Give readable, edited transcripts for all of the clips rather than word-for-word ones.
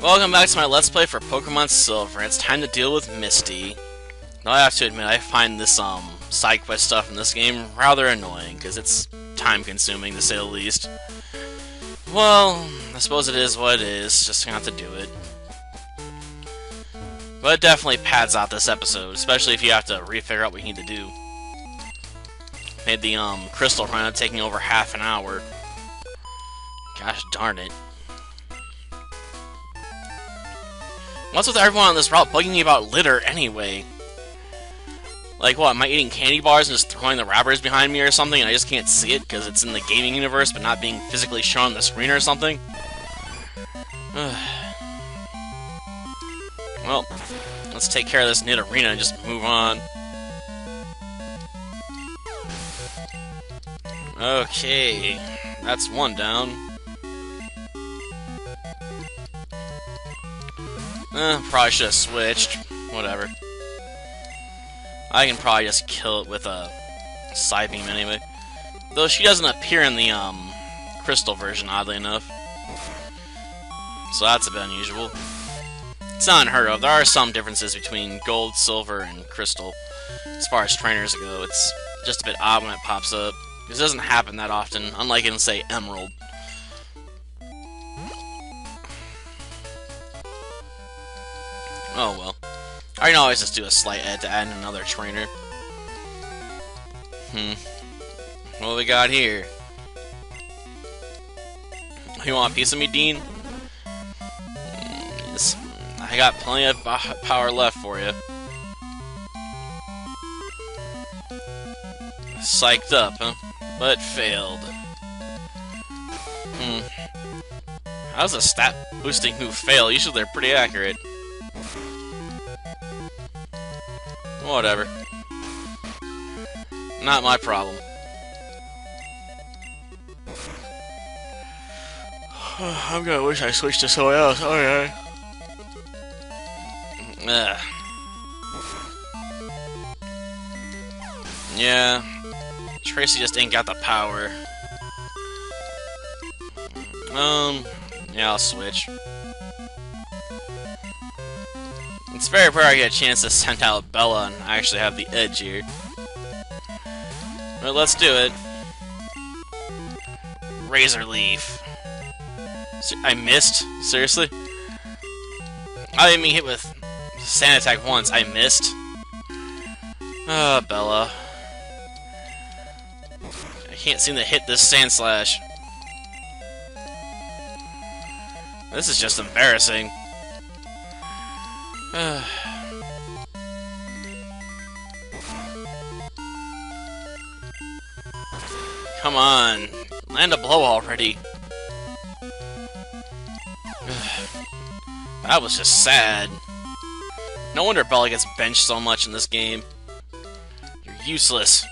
Welcome back to my Let's Play for Pokemon Silver. It's time to deal with Misty. Now I have to admit, I find this side quest stuff in this game rather annoying, because it's time consuming to say the least. Well, I suppose it is what it is, just gonna have to do it. But it definitely pads out this episode, especially if you have to re-figure out what you need to do. Made the crystal run taking over half an hour. Gosh darn it. What's with everyone on this route bugging me about litter anyway? Like what, am I eating candy bars and just throwing the wrappers behind me or something and I just can't see it because it's in the gaming universe but not being physically shown on the screen or something? Well, let's take care of this Nidorina and just move on. Okay, that's one down. Probably should have switched. Whatever. I can probably just kill it with a Psy Beam anyway. Though she doesn't appear in the crystal version, oddly enough. So that's a bit unusual. It's not unheard of. There are some differences between gold, silver, and crystal. As far as trainers go, it's just a bit odd when it pops up. Because it doesn't happen that often, unlike in, say, emerald. Oh well. I can always just do a slight edit to add in another trainer. What do we got here? You want a piece of me, Dean? Yes. I got plenty of power left for you. Psyched up, huh? But failed. How's a stat boosting move fail? Usually they're pretty accurate. Whatever. Not my problem. I'm gonna wish I switched to someone else. Okay. Yeah. Tracy just ain't got the power. Yeah, I'll switch. It's very rare I get a chance to send out Bella and actually have the edge here. But let's do it. Razor Leaf. I missed? Seriously? I didn't mean hit with Sand Attack once. I missed? Bella. I can't seem to hit this Sand Slash. This is just embarrassing. Come on, land a blow already. That was just sad. No wonder Bella gets benched so much in this game. You're useless.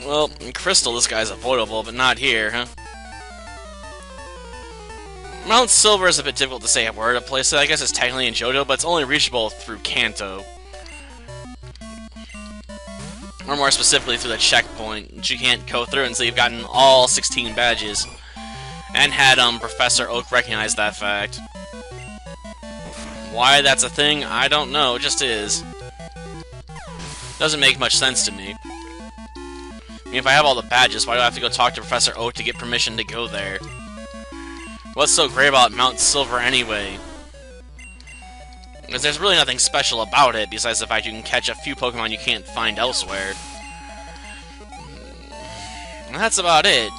Well, in Crystal, this guy's avoidable, but not here, huh? Mount Silver is a bit difficult to say where to place it. I guess it's technically in Johto, but it's only reachable through Kanto. Or more specifically, through the checkpoint, which you can't go through until you've gotten all 16 badges. And had Professor Oak recognize that fact. Why that's a thing, I don't know, it just is. Doesn't make much sense to me. I mean, if I have all the badges, why do I have to go talk to Professor Oak to get permission to go there? What's so great about Mount Silver anyway? Because there's really nothing special about it, besides the fact you can catch a few Pokemon you can't find elsewhere. And that's about it.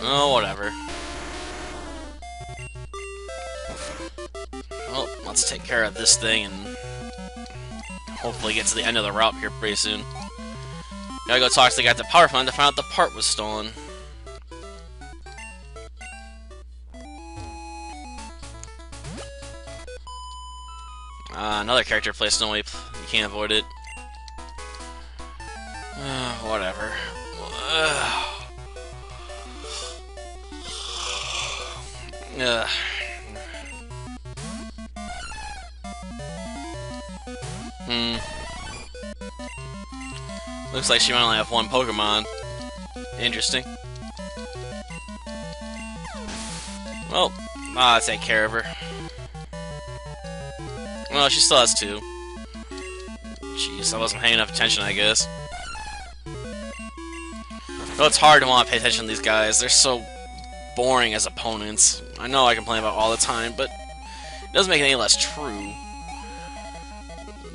Oh, whatever. Well, let's take care of this thing and hopefully get to the end of the route here pretty soon. Gotta go talk to the guy at the power plant to find out the part was stolen. Another character placed no way. You can't avoid it. Whatever. Looks like she might only have one Pokemon. Interesting. Well, I'll take care of her. Well, she still has two. Jeez, I wasn't paying enough attention, I guess. No, it's hard to want to pay attention to these guys. They're so boring as opponents. I know I complain about it all the time, but it doesn't make it any less true.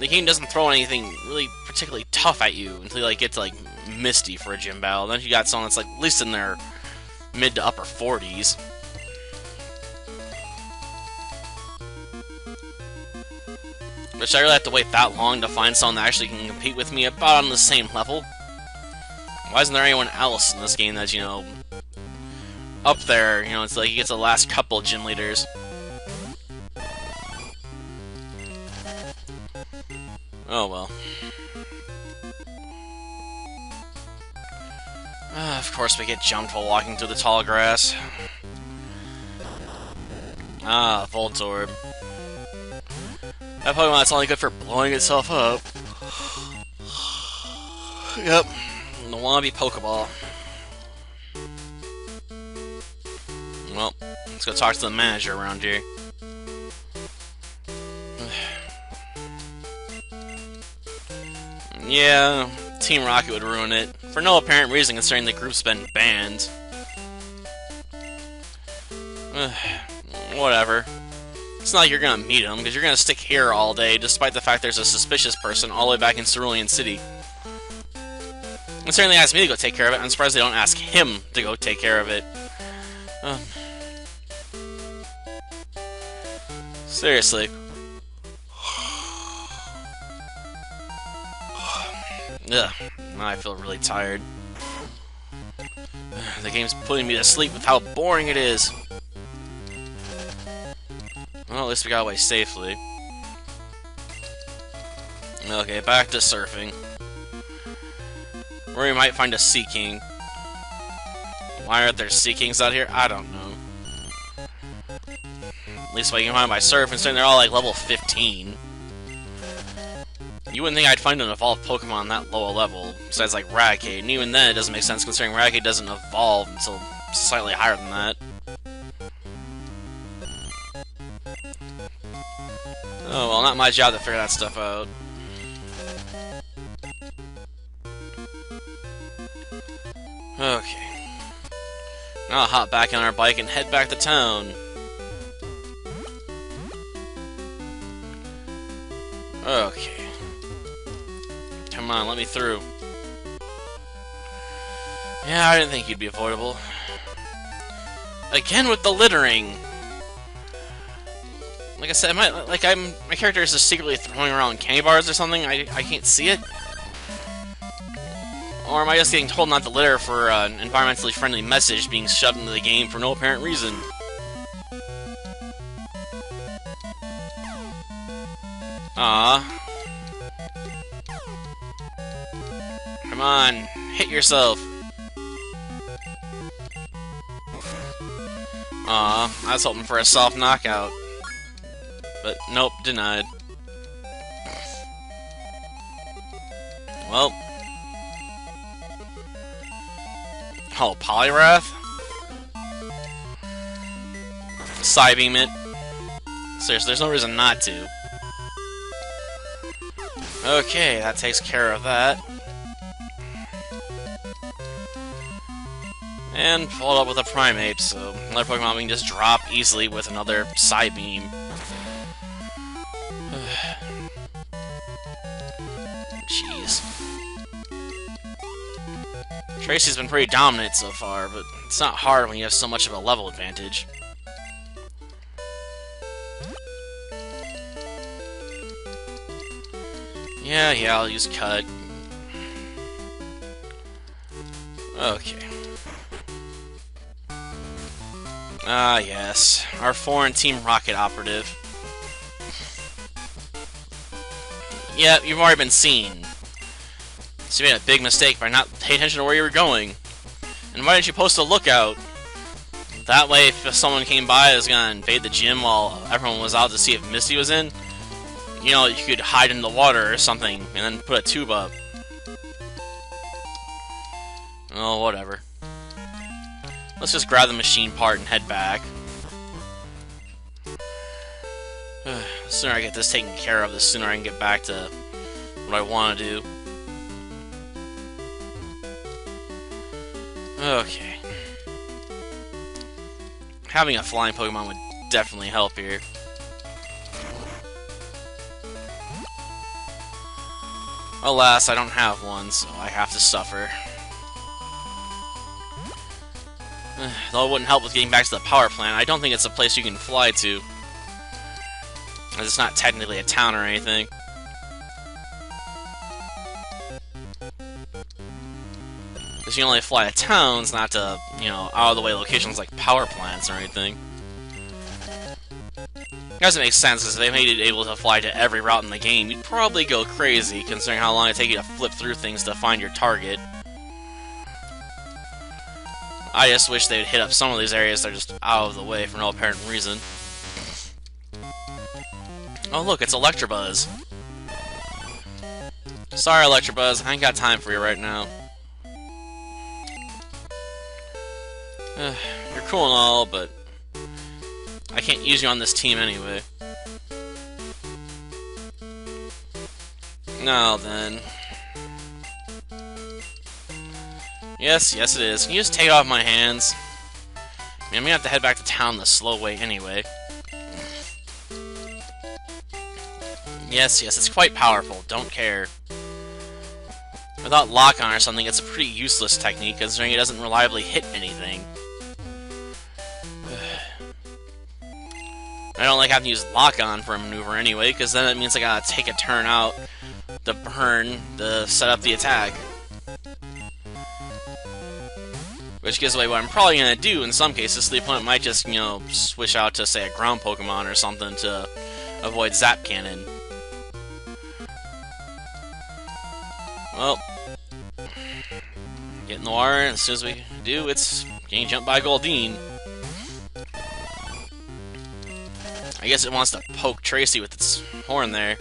The game doesn't throw anything really particularly tough at you until you like get to like Misty for a gym battle. Then you got someone that's like at least in their mid to upper 40s. Which I really have to wait that long to find someone that actually can compete with me about on the same level. Why isn't there anyone else in this game that's, you know, up there? You know, it's like he gets the last couple gym leaders. Oh well. Of course we get jumped while walking through the tall grass. Ah, Voltorb. That Pokemon that's only good for blowing itself up. Yep. The wannabe Pokeball. Well, let's go talk to the manager around here. Yeah, Team Rocket would ruin it. For no apparent reason, considering the group's been banned. Whatever. It's not like you're gonna meet him, because you're gonna stick here all day, despite the fact there's a suspicious person all the way back in Cerulean City. Considering they asked me to go take care of it, I'm surprised they don't ask him to go take care of it. Seriously. Ugh, now I feel really tired. The game's putting me to sleep with how boring it is. Well, at least we got away safely. Okay, back to surfing. Where we might find a Sea King. Why aren't there Sea Kings out here? I don't know. At least if I can find my surf, considering they're all like level 15. You wouldn't think I'd find an evolved Pokemon that low a level, besides like Raticate, and even then it doesn't make sense considering Raticate doesn't evolve until slightly higher than that. Oh well, not my job to figure that stuff out. Okay. Now I'll hop back on our bike and head back to town. Okay. Come on, let me through. Yeah, I didn't think you'd be avoidable. Again with the littering! Like I said, my character is just secretly throwing around candy bars or something? I can't see it? Or am I just getting told not to litter for an environmentally friendly message being shoved into the game for no apparent reason? Ah. Come on, hit yourself. Aw, I was hoping for a soft knockout. But nope, denied. Well. Oh, Poliwrath? Psybeam it. Seriously, there's no reason not to. Okay, that takes care of that. And followed up with a Primeape, so another Pokemon we can just drop easily with another Psybeam. Jeez. Tracy's been pretty dominant so far, but it's not hard when you have so much of a level advantage. Yeah, I'll use Cut. Okay. Ah, yes. Our foreign Team Rocket operative. Yeah, you've already been seen. So you made a big mistake by not paying attention to where you were going. And why didn't you post a lookout? That way, if someone came by that was gonna invade the gym while everyone was out to see if Misty was in, you know, you could hide in the water or something, and then put a tube up. Oh, whatever. Let's just grab the machine part and head back. The sooner I get this taken care of, the sooner I can get back to what I want to do. Okay. Having a flying Pokemon would definitely help here. Alas, I don't have one, so I have to suffer. Though it wouldn't help with getting back to the power plant, I don't think it's a place you can fly to. As it's not technically a town or anything. Because you can only fly to towns, not to, you know, out-of-the-way locations like power plants or anything. It doesn't make sense, because if they made it able to fly to every route in the game, you'd probably go crazy, considering how long it takes you to flip through things to find your target. I just wish they would hit up some of these areas that are just out of the way for no apparent reason. Oh look, it's Electabuzz. Sorry, Electabuzz, I ain't got time for you right now. You're cool and all, but I can't use you on this team anyway. Now then. Yes, it is. Can you just take it off my hands? I mean, I'm gonna have to head back to town the slow way anyway. Yes, it's quite powerful. Don't care. Without lock-on or something, it's a pretty useless technique, considering it doesn't reliably hit anything. I don't like having to use lock-on for a maneuver anyway, because then it means I gotta take a turn out to burn to set up the attack. Which gives away what I'm probably gonna do in some cases, so the opponent might just, you know, switch out to, say, a ground Pokemon or something to avoid Zap Cannon. Well, get in the water, and as soon as we do, it's getting jumped by Goldeen. I guess it wants to poke Tracy with its horn there.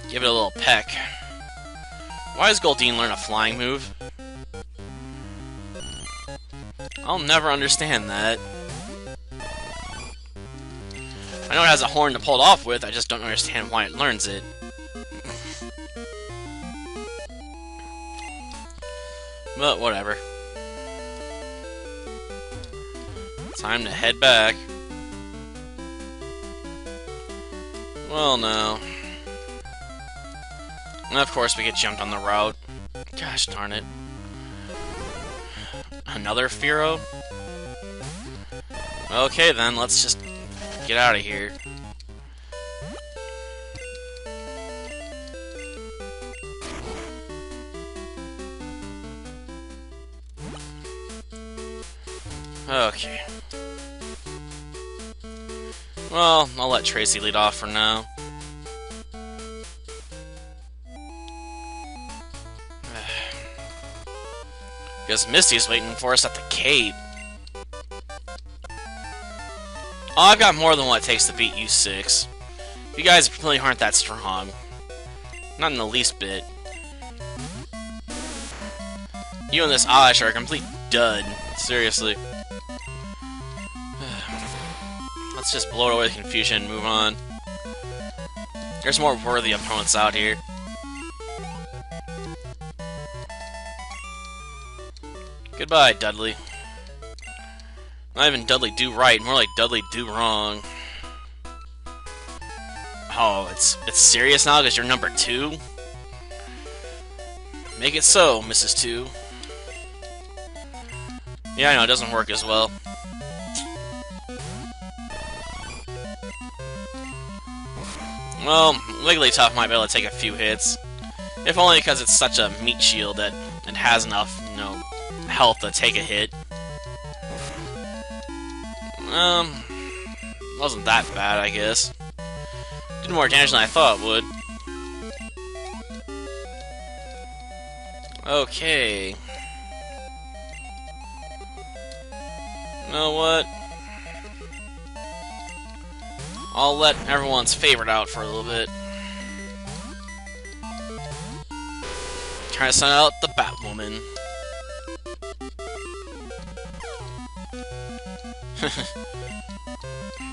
Give it a little peck. Why does Goldeen learn a flying move? I'll never understand that. I know it has a horn to pull it off with, I just don't understand why it learns it. But whatever. Time to head back. Well, no. And of course we get jumped on the route. Gosh darn it. Another Fearow? Okay then, let's just get out of here. Okay. Well, I'll let Tracy lead off for now. Because Misty's waiting for us at the cave. Oh, I've got more than what it takes to beat you 6. You guys really aren't that strong. Not in the least bit. You and this Ash are a complete dud. Seriously. Let's just blow away the confusion and move on. There's more worthy opponents out here. Goodbye, Dudley. Not even Dudley do right, more like Dudley do wrong. Oh, it's serious now because you're number 2? Make it so, Mrs. 2. Yeah, I know, it doesn't work as well. Well, Wigglytuff might be able to take a few hits. If only because it's such a meat shield that it has enough, you know, health to take a hit. Wasn't that bad, I guess. Did more damage than I thought it would. Okay. You know what? I'll let everyone's favorite out for a little bit. Trying to send out the Batwoman.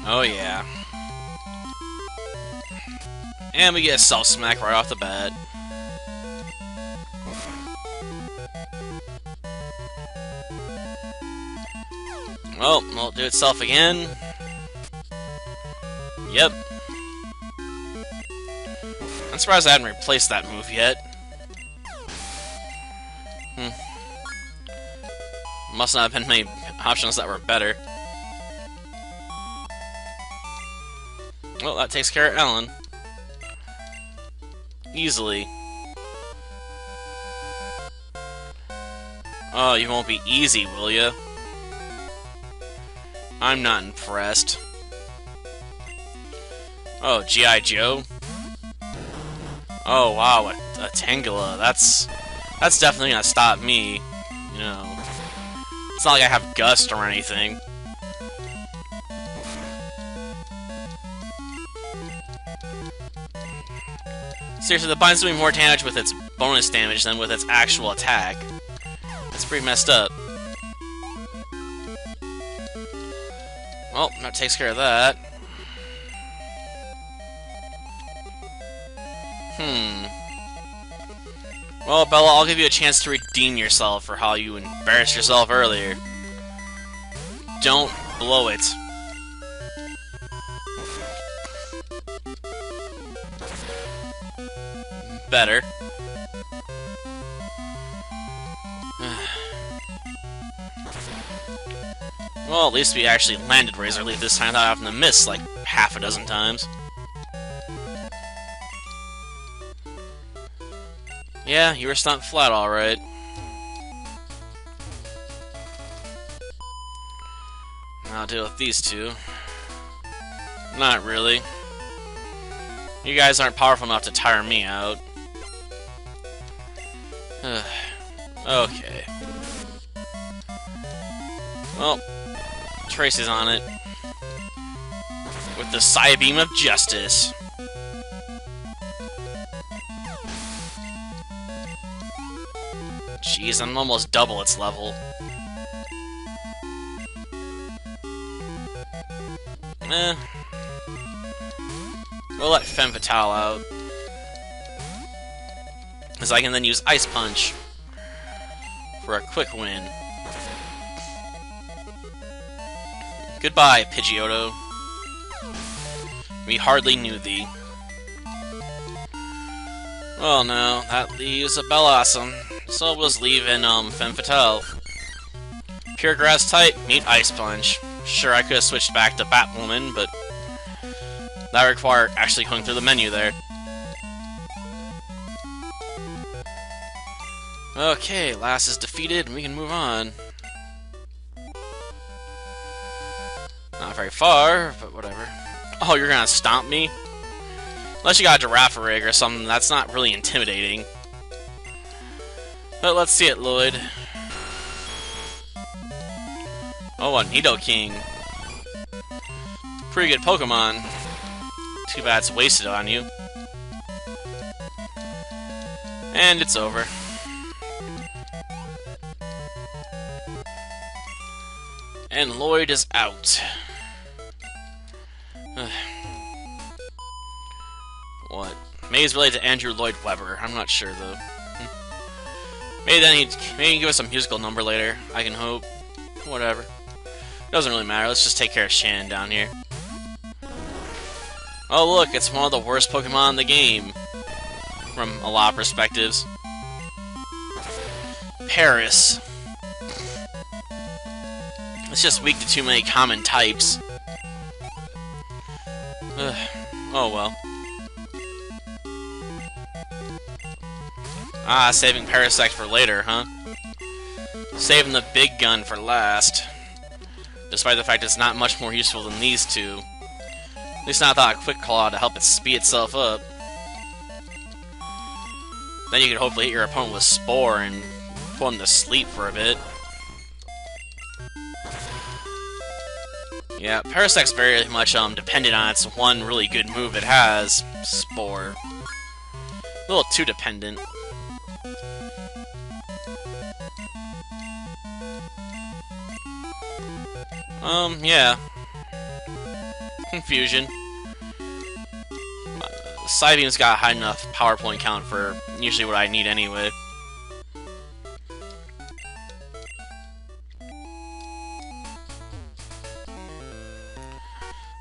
Oh yeah. And we get a self-smack right off the bat. Well, it'll do itself again. Yep. I'm surprised I haven't replaced that move yet. Must not have been many options that were better. Well, that takes care of Ellen. Easily. Oh, you won't be easy, will ya? I'm not impressed. Oh, G.I. Joe? Oh, wow, a Tangela. That's definitely gonna stop me. You know. It's not like I have Gust or anything. Seriously, the bind's doing more damage with its bonus damage than with its actual attack. That's pretty messed up. Well, that takes care of that. Well, Bella, I'll give you a chance to redeem yourself for how you embarrassed yourself earlier. Don't blow it. Better. Well, at least we actually landed Razor Leaf this time without having to miss like half a dozen times. Yeah, you were stumped flat, alright. I'll deal with these two. Not really. You guys aren't powerful enough to tire me out. Okay. Well, Tracy's on it. With the Psybeam of Justice. Jeez, I'm almost double its level. We'll let Femme Fatale out. As I can then use Ice Punch for a quick win. Goodbye, Pidgeotto. We hardly knew thee. Well, no, that leaves a Bellossom. So we'll just leave in Femme Fatale. Pure Grass type, meet Ice Punch. Sure, I could have switched back to Batwoman, but that required actually going through the menu there. Okay, Lass is defeated, and we can move on. Not very far, but whatever. Oh, you're gonna stomp me? Unless you got a Giraffe Rig or something, that's not really intimidating. But let's see it, Lloyd. Oh, a Nidoking. Pretty good Pokemon. Too bad it's wasted on you. And it's over. And Lloyd is out. What? Maybe he's related to Andrew Lloyd Webber. I'm not sure, though. Maybe then he can give us a musical number later. I can hope. Whatever. Doesn't really matter. Let's just take care of Shannon down here. Oh look, it's one of the worst Pokemon in the game. From a lot of perspectives. Paris. It's just weak to too many common types. Oh well. Ah, saving Parasect for later, huh? Saving the big gun for last. Despite the fact it's not much more useful than these two. At least not without a Quick Claw to help it speed itself up. Then you could hopefully hit your opponent with Spore and put him to sleep for a bit. Yeah, Parasec's very much dependent on its one really good move it has, Spore. A little too dependent. Yeah. Confusion. Psybeam's got a high enough power point count for usually what I need anyway.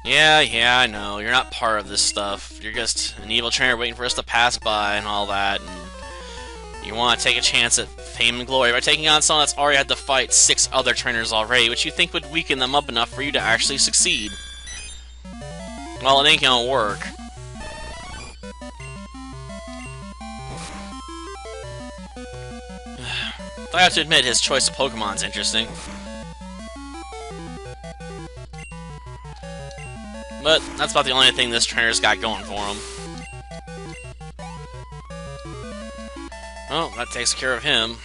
Yeah, I know. You're not part of this stuff. You're just an evil trainer waiting for us to pass by and all that, and you want to take a chance at fame and glory by taking on someone that's already had to fight 6 other trainers already, which you think would weaken them up enough for you to actually succeed. Well, it ain't gonna work. I have to admit, his choice of Pokemon's interesting. But that's about the only thing this trainer's got going for him. Well, that takes care of him.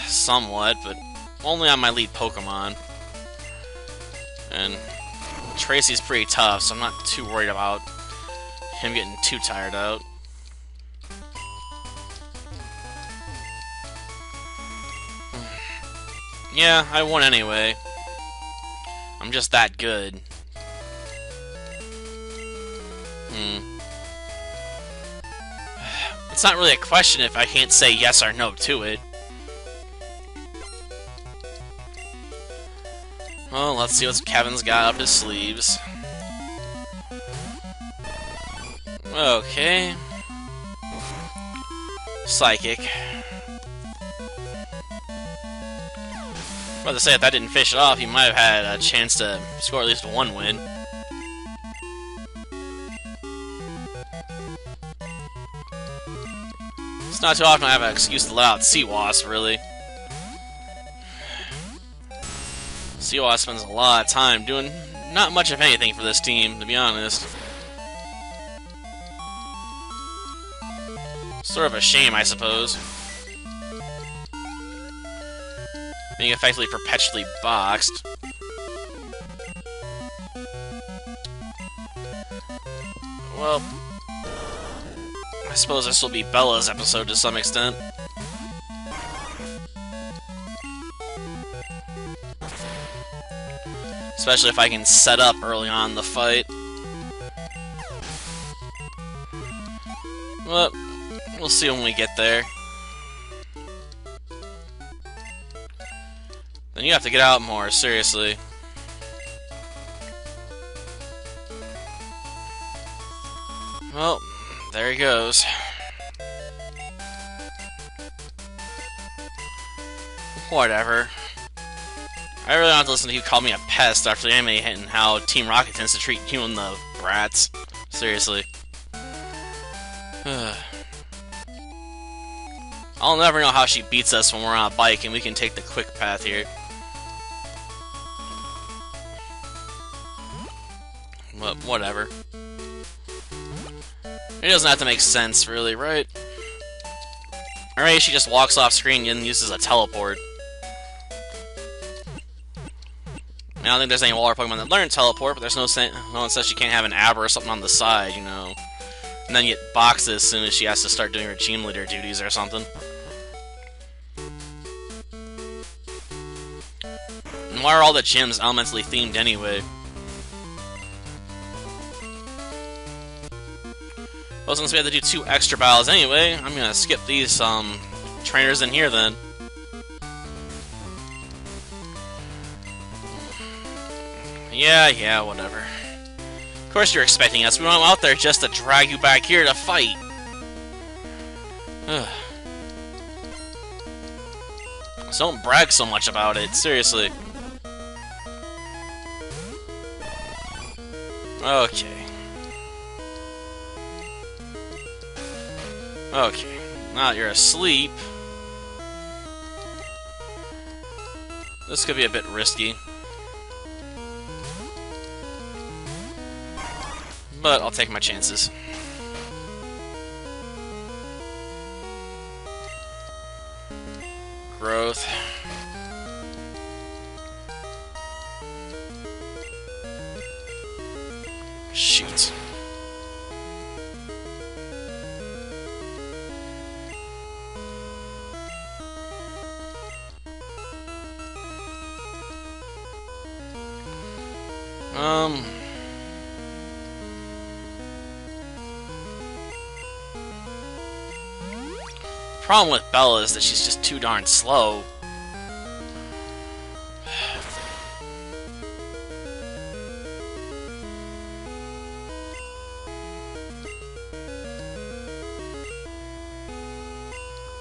Somewhat, but only on my lead Pokemon. And Tracy's pretty tough, so I'm not too worried about him getting too tired out. Yeah, I won anyway. I'm just that good. It's not really a question if I can't say yes or no to it. Well, let's see what Kevin's got up his sleeves. Okay. Psychic. I was about to say, if that didn't fish it off, he might have had a chance to score at least one win. It's not too often I have an excuse to let out Seawass, really. Seawass spends a lot of time doing not much of anything for this team, to be honest. Sort of a shame, I suppose. Being effectively perpetually boxed. Well, I suppose this will be Bella's episode to some extent. Especially if I can set up early on in the fight. Well, we'll see when we get there. Then you have to get out more, seriously. Well, there he goes. Whatever. I really don't have to listen to you call me a pest after the anime and how Team Rocket tends to treat you and the brats. Seriously. I'll never know how she beats us when we're on a bike and we can take the quick path here. But whatever. It doesn't have to make sense, really, right? Alright, she just walks off screen and uses a teleport. I don't think there's any water Pokemon that learn teleport, but there's no one says she can't have an Aber or something on the side, you know. And then get boxed as soon as she has to start doing her gym leader duties or something. And why are all the gyms elementally themed anyway? Well, since we have to do 2 extra battles anyway, I'm gonna skip these trainers in here then. Yeah, whatever. Of course you're expecting us. We went out there just to drag you back here to fight. So don't brag so much about it, seriously. Okay. Okay. Now that you're asleep, this could be a bit risky. But I'll take my chances. Growth. Shoot. Problem with Bella is that she's just too darn slow.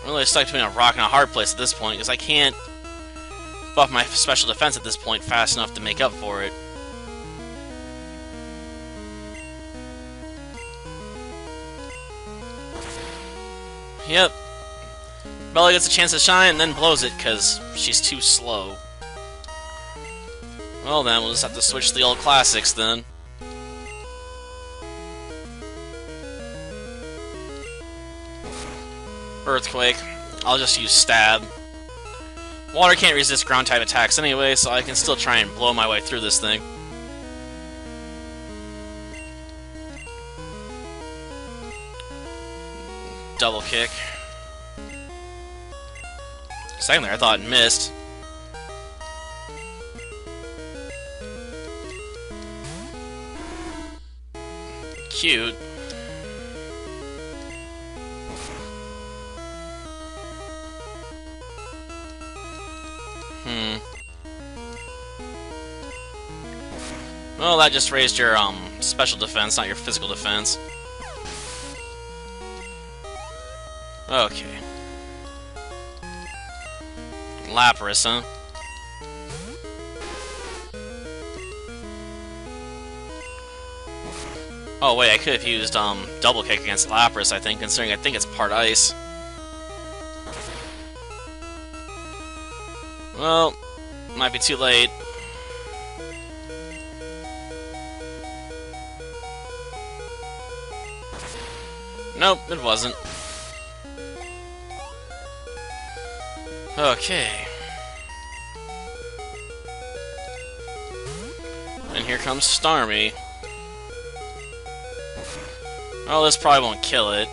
I'm really stuck between a rock and a hard place at this point, because I can't buff my special defense at this point fast enough to make up for it. Yep. Bella gets a chance to shine and then blows it because she's too slow. Well then, we'll just have to switch to the old classics then. Earthquake. I'll just use Stab. Water can't resist ground type attacks anyway, so I can still try and blow my way through this thing. Double kick. Second there, I thought it missed. Cute. Well, that just raised your special defense, not your physical defense. Okay. Lapras, huh? Oh wait, I could have used double kick against Lapras, I think, considering I think it's part ice. Well, might be too late. Nope, it wasn't. Okay. And here comes Starmie. Oh, this probably won't kill it.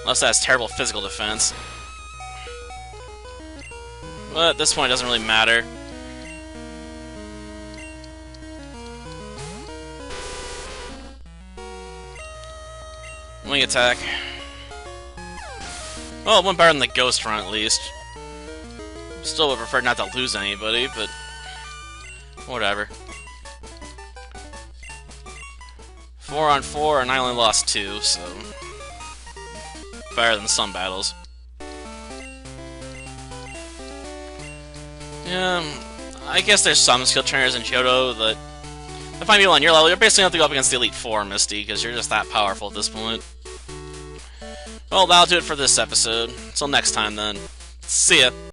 Unless that has terrible physical defense. But at this point, it doesn't really matter. Wing attack. Well, it went better than the Ghost Run, at least. Still would prefer not to lose anybody, but whatever. 4 on 4, and I only lost 2, so better than some battles. Yeah, I guess there's some skill trainers in Johto that if I find people on your level, you're basically going to have to go up against the Elite Four, Misty, because you're just that powerful at this point. Well, that'll do it for this episode. Until next time, then. See ya.